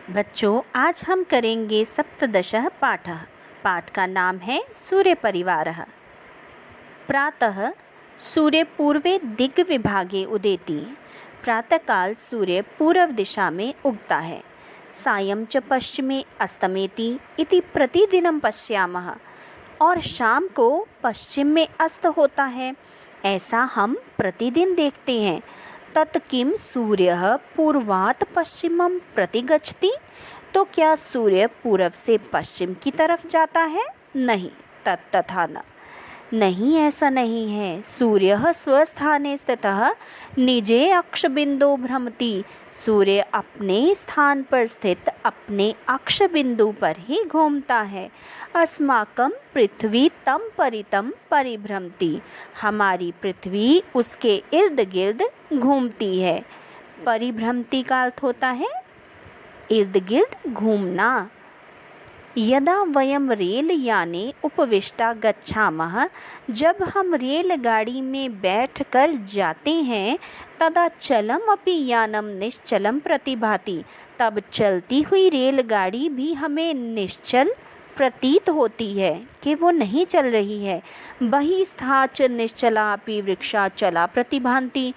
बच्चों, आज हम करेंगे सप्तदशः पाठः। पाठ का नाम है सूर्य परिवारः। प्रातः सूर्य पूर्वे दिग्विभागे उदेति। प्रातःकाल सूर्य पूर्व दिशा में उगता है। सायं च पश्चिमे अस्तमेति इति प्रतिदिनं पश्यामः। और शाम को पश्चिम में अस्त होता है, ऐसा हम प्रतिदिन देखते हैं। तत् किम सूर्यः पूर्वात् पश्चिमं प्रति गच्छति? तो क्या सूर्य पूर्व से पश्चिम की तरफ जाता है? नहीं, तथा न। नहीं, ऐसा नहीं है। सूर्यः स्वस्थाने स्थितः निजे अक्षबिंदु भ्रमति। सूर्य अपने स्थान पर स्थित अपने अक्ष बिंदु पर ही घूमता है। अस्माकं पृथ्वी तं परितं परिभ्रमति। हमारी पृथ्वी उसके इर्द गिर्द घूमती है। परिभ्रमति का अर्थ होता है इर्द गिर्द घूमना। यदा वयं रेलयाने उपविष्टा गच्छामः, जब हम रेलगाड़ी में बैठकर जाते हैं, तदा चलम अपि यानम निश्चलम प्रतिभाति। तब चलती हुई रेलगाड़ी भी हमें निश्चल प्रतीत होती है कि वो नहीं चल रही है। बहिस्थाच निश्चलापि वृक्षाचला प्रतिभान्ति।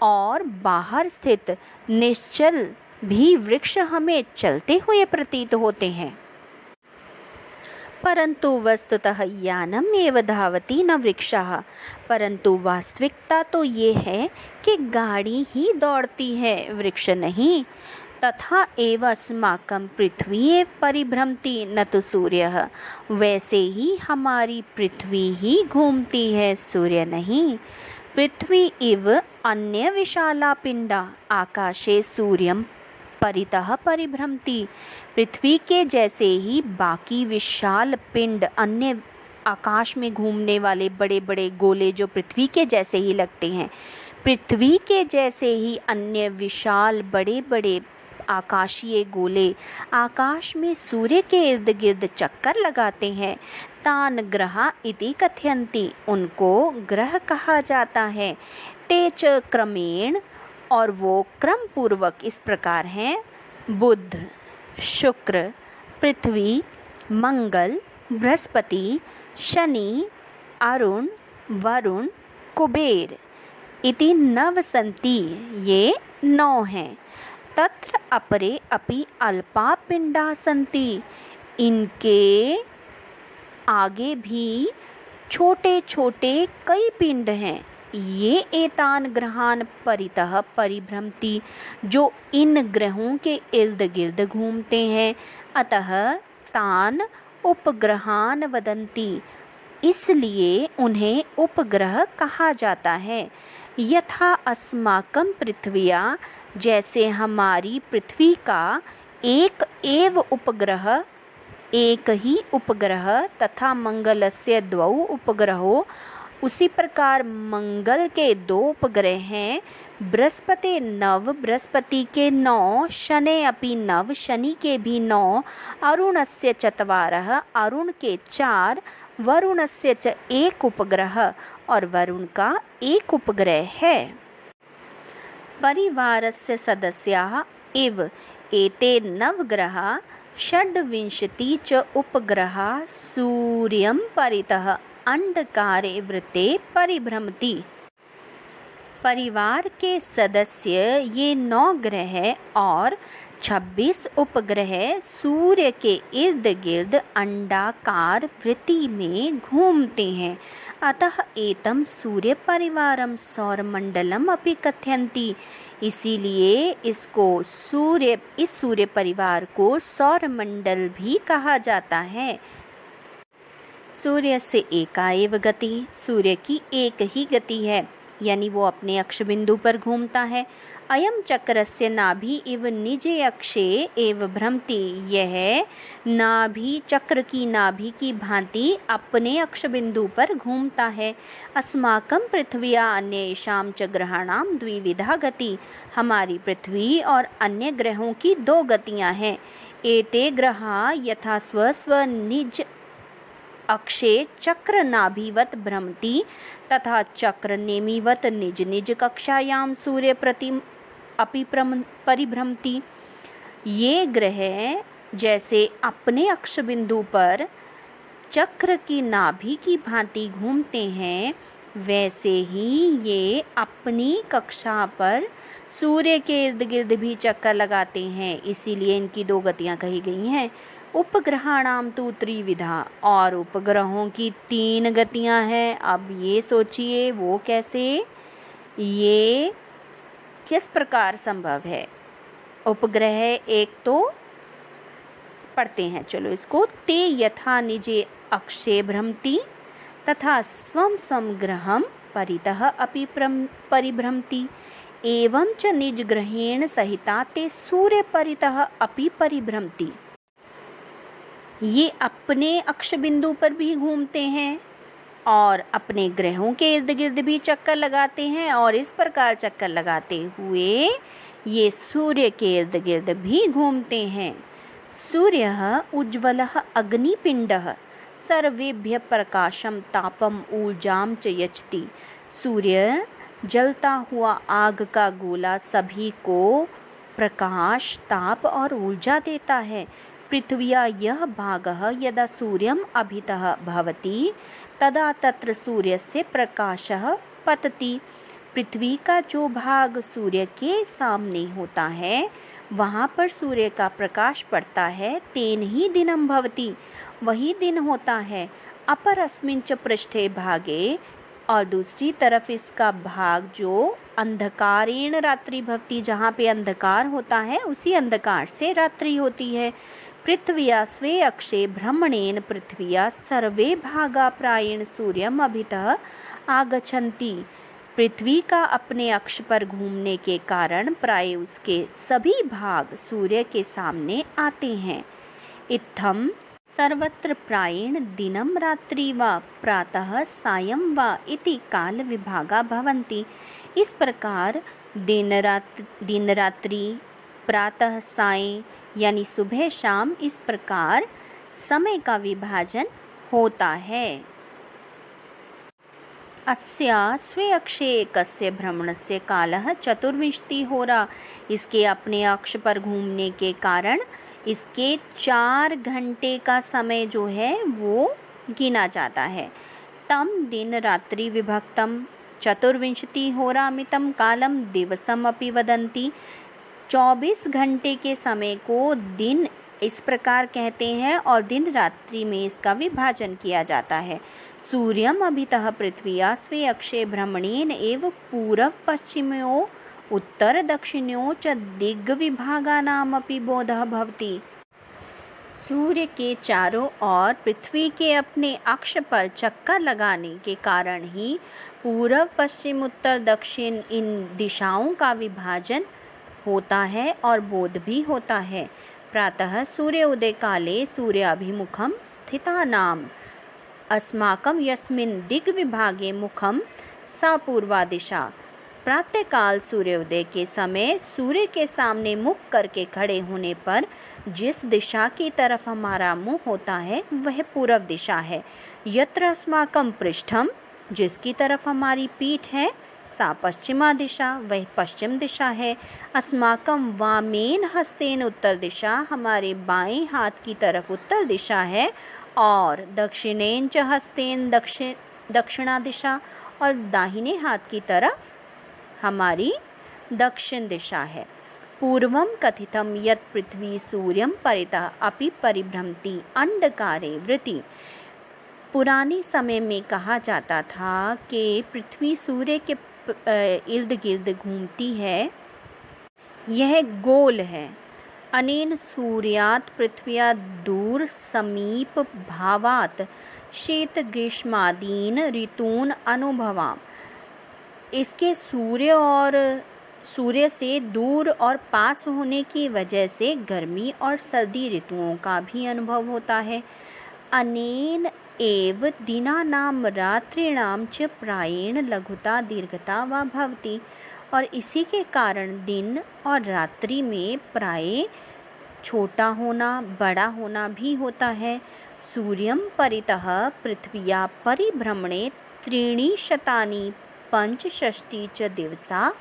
और बाहर स्थित निश्चल भी वृक्ष हमें चलते हुए प्रतीत होते हैं। परंतु वस्तुतः यानम एव धावति न वृक्षः। परंतु वास्तविकता तो ये है कि गाड़ी ही दौड़ती है, वृक्ष नहीं। तथा एव अस्माकं पृथ्वी एव परिभ्रमति न तो सूर्यः। वैसे ही हमारी पृथ्वी ही घूमती है, सूर्य नहीं। पृथ्वी इव अन्य विशाला पिंडा आकाशे सूर्यं परितः परिभ्रमति। पृथ्वी के जैसे ही बाकी विशाल पिंड, अन्य आकाश में घूमने वाले बड़े बड़े गोले जो पृथ्वी के जैसे ही लगते हैं, पृथ्वी के जैसे ही अन्य विशाल बड़े बड़े आकाशीय गोले आकाश में सूर्य के इर्द गिर्द चक्कर लगाते हैं। तान ग्रहा इति कथयन्ति। उनको ग्रह कहा जाता है। ते च क्रमेण, और वो क्रम पूर्वक इस प्रकार हैं: बुध, शुक्र, पृथ्वी, मंगल, बृहस्पति, शनि, अरुण, वरुण, कुबेर इति नव सन्ति। ये 9 हैं। तत्र अपरे अपि अल्पा पिंडा सन्ति। इनके आगे भी छोटे छोटे कई पिंड हैं। ये एतान ग्रहान परितः परिभ्रमति, जो इन ग्रहों के इर्द गिर्द घूमते हैं। अतः तान उपग्रहान वदन्ति। इसलिए उन्हें उपग्रह कहा जाता है। यथा अस्माकं पृथ्व्या, जैसे हमारी पृथ्वी का एक एव उपग्रह, एक ही उपग्रह, तथा मंगलस्य 2 उपग्रहो, उसी प्रकार मंगल के 2 उपग्रह हैं। बृहस्पति नव, बृहस्पति के 9, शनि अपि नव, शनि के भी 9, अरुणस्य 4, अरुण के 4, वरुणस्य च 1 उपग्रह, और वरुण का 1 उपग्रह है। परिवारस्य सदस्याः इव एते नवग्रहा षड्विंशति च उपग्रहा सूर्यं परितः अंडकारे वृत्ते परिभ्रमति। परिवार के सदस्य ये 9 ग्रह और 26 उपग्रह सूर्य के इर्द गिर्द अंडाकार वृत्ति में घूमते हैं। अतः एतम सूर्य परिवारम सौरमंडलम अपि कथयन्ति। इसीलिए इस सूर्य परिवार को सौरमंडल भी कहा जाता है। सूर्य से एका एव गति, सूर्य की एक ही गति है, यानी वो अपने अक्ष बिंदु पर घूमता है। अयम चक्रस्य नाभि इव निजे अक्षे एव भ्रमति। यह नाभि चक्र की नाभि की भांति अपने अक्ष बिंदु पर घूमता है। अस्माकं पृथ्व्या अन्येषां च ग्रहाणां द्विविधा गति। हमारी पृथ्वी और अन्य ग्रहों की 2 गतियां हैं। एते ग्रहा यथा स्व निज अक्षे चक्र नाभिवत भ्रमति, तथा चक्र नेमिवत निज निज कक्षायां सूर्य प्रति अपि परिभ्रमति। ये ग्रह जैसे अपने अक्ष बिंदु पर चक्र की नाभि की भांति घूमते हैं, वैसे ही ये अपनी कक्षा पर सूर्य के इर्द गिर्द भी चक्कर लगाते हैं। इसीलिए इनकी दो गतियां कही गई हैं। उपग्रहाणाम तु त्रिविधा, और उपग्रहों की 3 गतियां हैं। अब ये सोचिए वो कैसे, ये किस प्रकार संभव है। उपग्रह एक तो पढ़ते हैं, चलो इसको। ते यथा निजे अक्षे भ्रमति तथा स्वं स्वं ग्रहं परितः अपि परिभ्रमति, एवं च निज ग्रहेण सहिता ते सूर्य परितः अपि परिभ्रमति। ये अपने अक्ष बिंदु पर भी घूमते हैं और अपने ग्रहों के इर्द गिर्द भी चक्कर लगाते हैं, और इस प्रकार चक्कर लगाते हुए ये सूर्य के इर्द गिर्द भी घूमते हैं। सूर्यः उज्ज्वलः अग्निपिंडः सर्वेभ्य प्रकाशम तापम ऊर्जाम च यच्छति। सूर्य जलता हुआ आग का गोला सभी को प्रकाश, ताप और ऊर्जा देता है। पृथ्व्या यह भागः यदा सूर्यम अभितः भवति तदा तत्र सूर्यस्य प्रकाशः पतति। पृथ्वी का जो भाग सूर्य के सामने होता है, वहाँ पर सूर्य का प्रकाश पड़ता है। तेन ही दिनम भवति, वही दिन होता है। अपर अस्मिन् च पृष्ठे भागे, और दूसरी तरफ इसका भाग जो अंधकारेण रात्रि भवति, जहाँ पे अंधकार होता है उसी अंधकार से रात्रि होती है। पृथ्व्या स्वे अक्षे भ्रमणेन पृथ्व्या सर्वे भागा प्रायेण सूर्यम अभितः आगच्छन्ति। पृथ्वी का अपने अक्ष पर घूमने के कारण प्राय उसके सभी भाग सूर्य के सामने आते हैं। इत्थम सर्वत्र प्रायेण दिनं रात्रि वा प्रातः सायं वा इति काल विभागा भवन्ति। इस प्रकार दिन रात्रि, प्रातः सायं यानी सुबह शाम, इस प्रकार समय का विभाजन होता है। अस्या स्वे अक्षे एकस्य भ्रमणस्य कालः 24 होरा। इसके अपने अक्ष पर घूमने के कारण इसके 4 घंटे का समय जो है वो गिना जाता है। तम दिन रात्रि विभक्तम 24 होरामितम कालम दिवसम अपि वदन्ति। 24 घंटे के समय को दिन इस प्रकार कहते हैं और दिन रात्रि में इसका विभाजन किया जाता है। सूर्यम अभितः पृथ्व्या स्वे अक्षे भ्रमणेन एव पूर्व पश्चिमयो उत्तर दक्षिणयो च दिग्विभागानामपि बोधः भवति। सूर्य के चारों ओर पृथ्वी के अपने अक्ष पर चक्कर लगाने के कारण ही पूर्व पश्चिम उत्तर दक्षिण इन दिशाओं का विभाजन होता है और बोध भी होता है। प्रातः सूर्य उदय काले सूर्याभिमुखम स्थितानाम अस्माकं यस्मिन् दिग्विभागे मुखम सा पूर्वा दिशा। प्रातःकाल सूर्योदय के समय सूर्य के सामने मुख करके खड़े होने पर जिस दिशा की तरफ हमारा मुंह होता है वह पूर्व दिशा है। यत्र अस्माकं पृष्ठम, जिसकी तरफ हमारी पीठ है, सा पश्चिमा दिशा, वह पश्चिम दिशा है। अस्माकं वामेन हस्तेन उत्तर दिशा, हमारे बाएं हाथ की तरफ उत्तर दिशा है। और दक्षिणेन च हस्तेन दक्षिणा दिशा, और दाहिने हाथ की तरफ हमारी दक्षिण दिशा है। पूर्वम कथितम यत् पृथ्वी सूर्यम परितः अपि परिभ्रमति अंडकारे वृत्ति। पुराने समय में कहा जाता था कि पृथ्वी सूर्य के इर्द गिर्द घूमती है, यह गोल है। अनेन सूर्यात् पृथ्व्या दूर समीप भावात् शीत ग्रीष्मादीन ऋतून अनुभवाम। इसके सूर्य से दूर और पास होने की वजह से गर्मी और सर्दी ऋतुओं का भी अनुभव होता है। अनेन एव दिनानाम रात्रिणाम च प्रायेण लघुता दीर्घता वा भवति। और इसी के कारण दिन और रात्रि में प्राय छोटा होना, बड़ा होना भी होता है। सूर्यम परितः पृथ्व्या परिभ्रमणे 3 शतानि 65 च दिवसा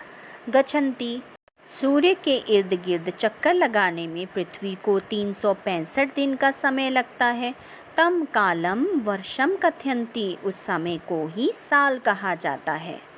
गच्छन्ति। सूर्य के इर्द गिर्द चक्कर लगाने में पृथ्वी को 365 दिन का समय लगता है। तम कालम वर्षम कथयन्ति, उस समय को ही साल कहा जाता है।